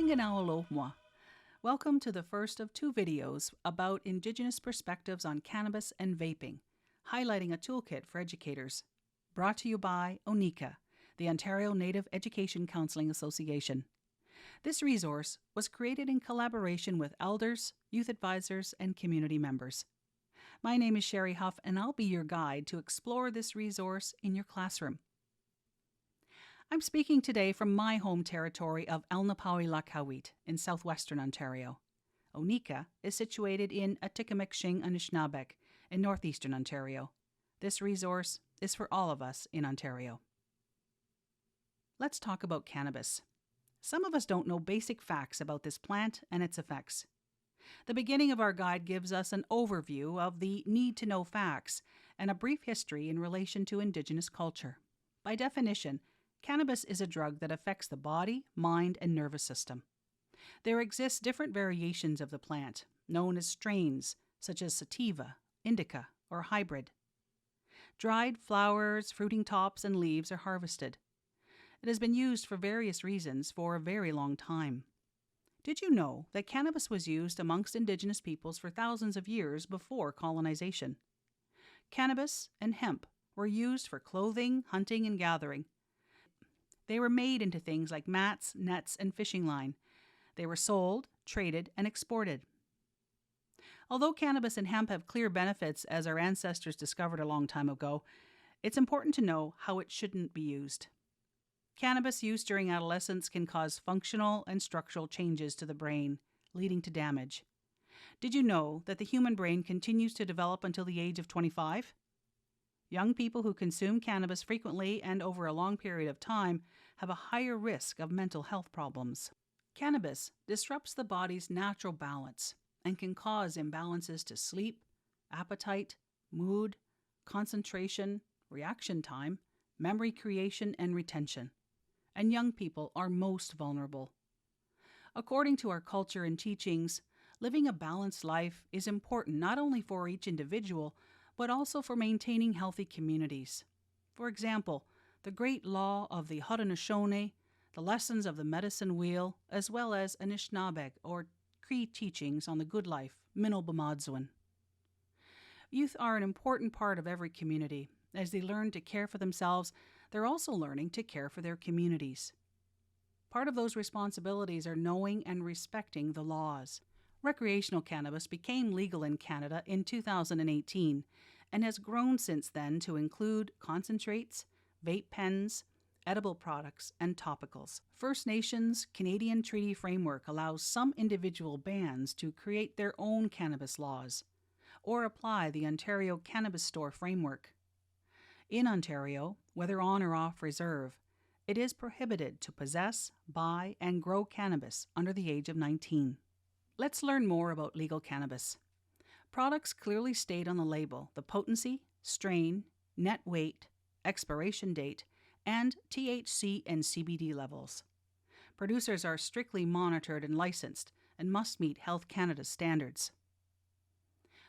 Singanawalomo. Welcome to the first of two videos about Indigenous perspectives on cannabis and vaping, highlighting a toolkit for educators. Brought to you by ONECA, the Ontario Native Education Counselling Association. This resource was created in collaboration with elders, youth advisors, and community members. My name is Sherry Huff, and I'll be your guide to explore this resource in your classroom. I'm speaking today from my home territory of Alnapawi-Lakawit in southwestern Ontario. ONECA is situated in Atikameksheng, Anishinaabeg in northeastern Ontario. This resource is for all of us in Ontario. Let's talk about cannabis. Some of us don't know basic facts about this plant and its effects. The beginning of our guide gives us an overview of the need-to-know facts and a brief history in relation to Indigenous culture. By definition, cannabis is a drug that affects the body, mind, and nervous system. There exist different variations of the plant, known as strains, such as sativa, indica, or hybrid. Dried flowers, fruiting tops, and leaves are harvested. It has been used for various reasons for a very long time. Did you know that cannabis was used amongst Indigenous peoples for thousands of years before colonization? Cannabis and hemp were used for clothing, hunting, and gathering. They were made into things like mats, nets, and fishing line. They were sold, traded, and exported. Although cannabis and hemp have clear benefits, as our ancestors discovered a long time ago, it's important to know how it shouldn't be used. Cannabis use during adolescence can cause functional and structural changes to the brain, leading to damage. Did you know that the human brain continues to develop until the age of 25? Young people who consume cannabis frequently and over a long period of time have a higher risk of mental health problems. Cannabis disrupts the body's natural balance and can cause imbalances to sleep, appetite, mood, concentration, reaction time, memory creation, and retention. And young people are most vulnerable. According to our culture and teachings, living a balanced life is important not only for each individual, but also for maintaining healthy communities. For example, the great law of the Haudenosaunee, the lessons of the medicine wheel, as well as Anishinaabeg or Cree teachings on the good life, Minulbamadzwin. Youth are an important part of every community. As they learn to care for themselves, they're also learning to care for their communities. Part of those responsibilities are knowing and respecting the laws. Recreational cannabis became legal in Canada in 2018 and has grown since then to include concentrates, vape pens, edible products, and topicals. First Nations Canadian Treaty Framework allows some individual bands to create their own cannabis laws or apply the Ontario Cannabis Store Framework. In Ontario, whether on or off reserve, it is prohibited to possess, buy, and grow cannabis under the age of 19. Let's learn more about legal cannabis. Products clearly state on the label the potency, strain, net weight, expiration date, and THC and CBD levels. Producers are strictly monitored and licensed and must meet Health Canada's standards.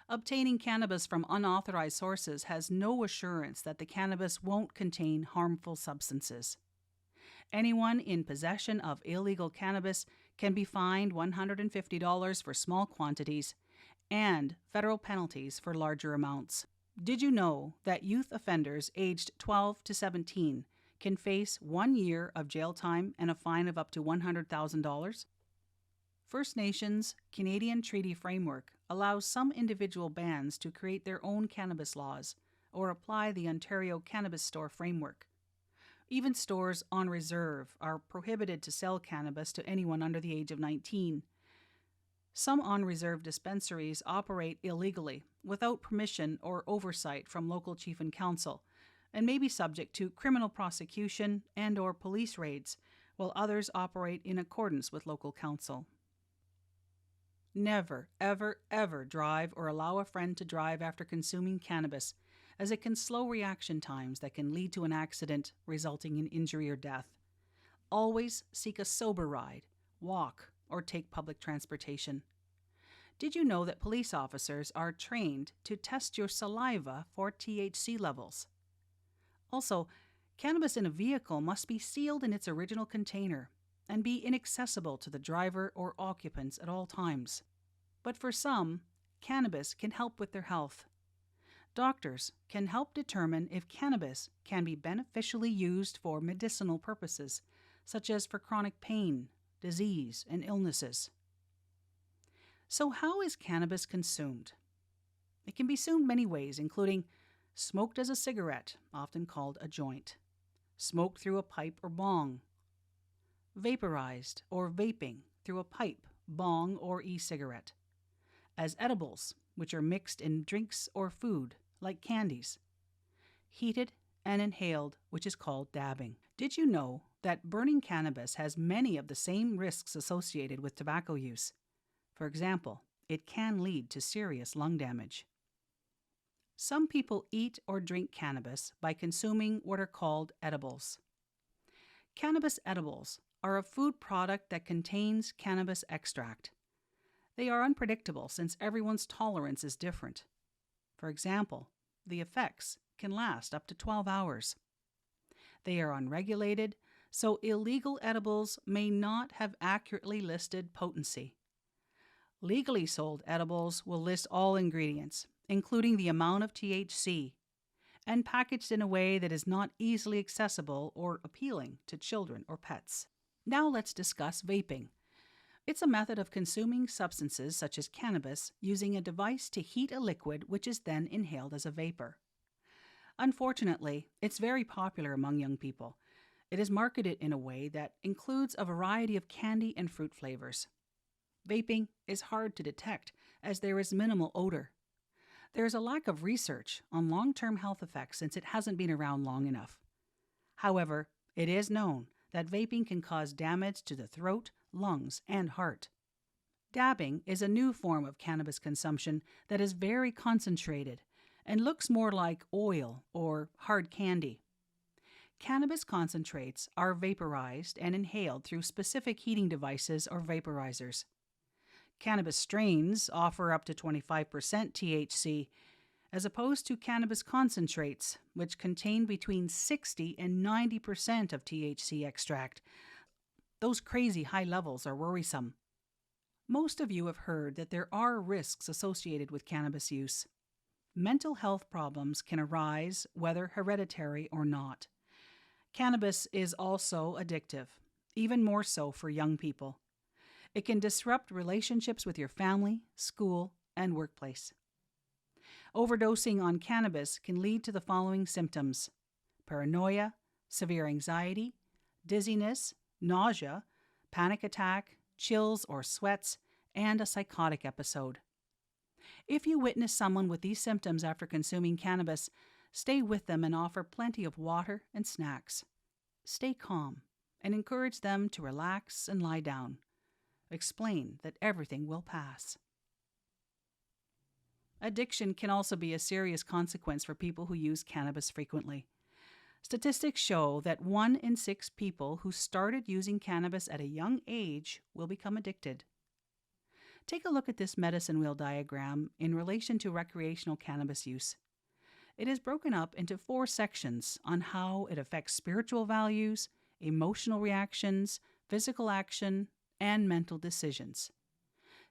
Obtaining cannabis from unauthorized sources has no assurance that the cannabis won't contain harmful substances. Anyone in possession of illegal cannabis can be fined $150 for small quantities and federal penalties for larger amounts. Did you know that youth offenders aged 12 to 17 can face 1 year of jail time and a fine of up to $100,000? First Nations Canadian Treaty Framework allows some individual bands to create their own cannabis laws or apply the Ontario Cannabis Store Framework. Even stores on reserve are prohibited to sell cannabis to anyone under the age of 19. Some on-reserve dispensaries operate illegally, without permission or oversight from local chief and council, and may be subject to criminal prosecution and/or police raids, while others operate in accordance with local council. Never, ever, ever drive or allow a friend to drive after consuming cannabis, as it can slow reaction times that can lead to an accident resulting in injury or death. Always seek a sober ride, walk, or take public transportation. Did you know that police officers are trained to test your saliva for THC levels? Also, cannabis in a vehicle must be sealed in its original container. and be inaccessible to the driver or occupants at all times. But for some, cannabis can help with their health. Doctors can help determine if cannabis can be beneficially used for medicinal purposes, such as for chronic pain, disease, and illnesses. So how is cannabis consumed? It can be consumed many ways, including smoked as a cigarette, often called a joint, smoked through a pipe or bong, vaporized or vaping through a pipe, bong, or e-cigarette, as edibles, which are mixed in drinks or food, like candies, heated and inhaled, which is called dabbing. Did you know that burning cannabis has many of the same risks associated with tobacco use? For example, it can lead to serious lung damage. Some people eat or drink cannabis by consuming what are called edibles. Cannabis edibles are a food product that contains cannabis extract. They are unpredictable since everyone's tolerance is different. For example, the effects can last up to 12 hours. They are unregulated, so illegal edibles may not have accurately listed potency. Legally sold edibles will list all ingredients, including the amount of THC, and packaged in a way that is not easily accessible or appealing to children or pets. Now let's discuss vaping. It's a method of consuming substances such as cannabis using a device to heat a liquid which is then inhaled as a vapor. Unfortunately, it's very popular among young people. It is marketed in a way that includes a variety of candy and fruit flavors. Vaping is hard to detect as there is minimal odor. There is a lack of research on long-term health effects since it hasn't been around long enough. However, it is known that vaping can cause damage to the throat, lungs, and heart. Dabbing is a new form of cannabis consumption that is very concentrated and looks more like oil or hard candy. Cannabis concentrates are vaporized and inhaled through specific heating devices or vaporizers. Cannabis strains offer up to 25% THC, as opposed to cannabis concentrates, which contain between 60 and 90% of THC extract. Those crazy high levels are worrisome. Most of you have heard that there are risks associated with cannabis use. Mental health problems can arise, whether hereditary or not. Cannabis is also addictive, even more so for young people. It can disrupt relationships with your family, school, and workplace. Overdosing on cannabis can lead to the following symptoms: paranoia, severe anxiety, dizziness, nausea, panic attack, chills or sweats, and a psychotic episode. If you witness someone with these symptoms after consuming cannabis, stay with them and offer plenty of water and snacks. Stay calm and encourage them to relax and lie down. Explain that everything will pass. Addiction can also be a serious consequence for people who use cannabis frequently. Statistics show that 1 in 6 people who started using cannabis at a young age will become addicted. Take a look at this medicine wheel diagram in relation to recreational cannabis use. It is broken up into 4 sections on how it affects spiritual values, emotional reactions, physical action, and mental decisions.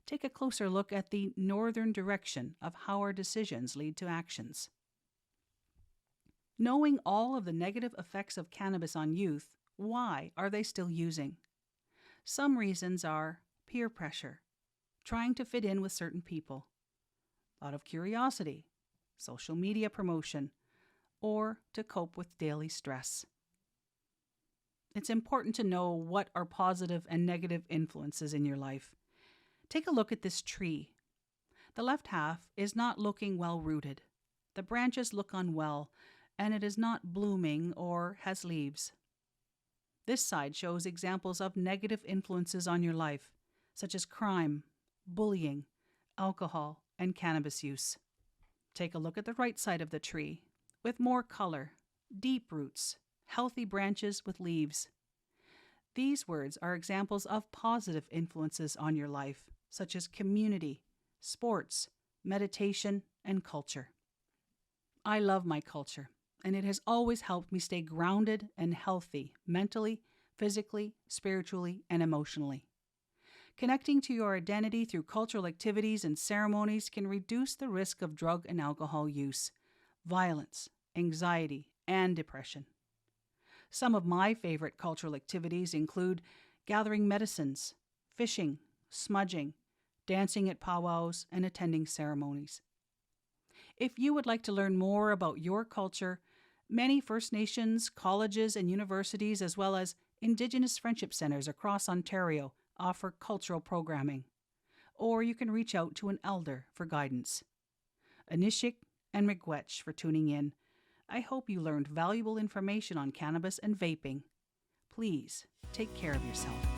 Take a closer look at the northern direction of how our decisions lead to actions. Knowing all of the negative effects of cannabis on youth, why are they still using? Some reasons are peer pressure, trying to fit in with certain people, out of curiosity, social media promotion, or to cope with daily stress. It's important to know what are positive and negative influences in your life. Take a look at this tree. The left half is not looking well rooted. The branches look unwell, and it is not blooming or has leaves. This side shows examples of negative influences on your life, such as crime, bullying, alcohol, and cannabis use. Take a look at the right side of the tree, with more color, deep roots, healthy branches with leaves. These words are examples of positive influences on your life, such as community, sports, meditation, and culture. I love my culture, and it has always helped me stay grounded and healthy mentally, physically, spiritually, and emotionally. Connecting to your identity through cultural activities and ceremonies can reduce the risk of drug and alcohol use, violence, anxiety, and depression. Some of my favorite cultural activities include gathering medicines, fishing, smudging, dancing at powwows, and attending ceremonies. If you would like to learn more about your culture, many First Nations colleges and universities, as well as Indigenous Friendship Centres across Ontario, offer cultural programming. Or you can reach out to an elder for guidance. Anishik and Miigwech for tuning in. I hope you learned valuable information on cannabis and vaping. Please take care of yourself.